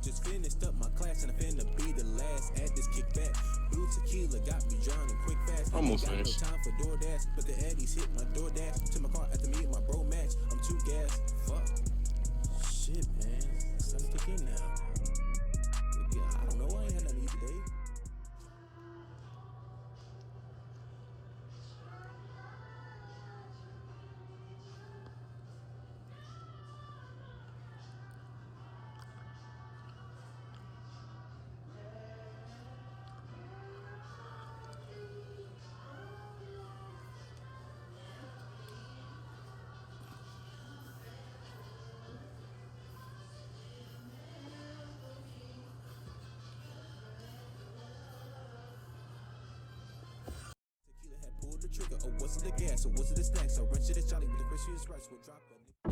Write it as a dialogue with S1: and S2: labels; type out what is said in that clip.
S1: Just finished up my class and I finna be the last at this kickback. Blue tequila got me drowning quick fast.
S2: Almost
S1: got
S2: finished.
S1: no time for DoorDash, but the Eddies hit my DoorDash to my car after me and my bro match. I'm too gassed. Fuck. Shit, man. It's time to kick in now. Yeah, I don't know. I ain't had nothing to eat today. Tequila had pulled the trigger. Oh, was it the gas or was it the snacks? I wrenched it at Charlie with the crispiest rice. We'll drop a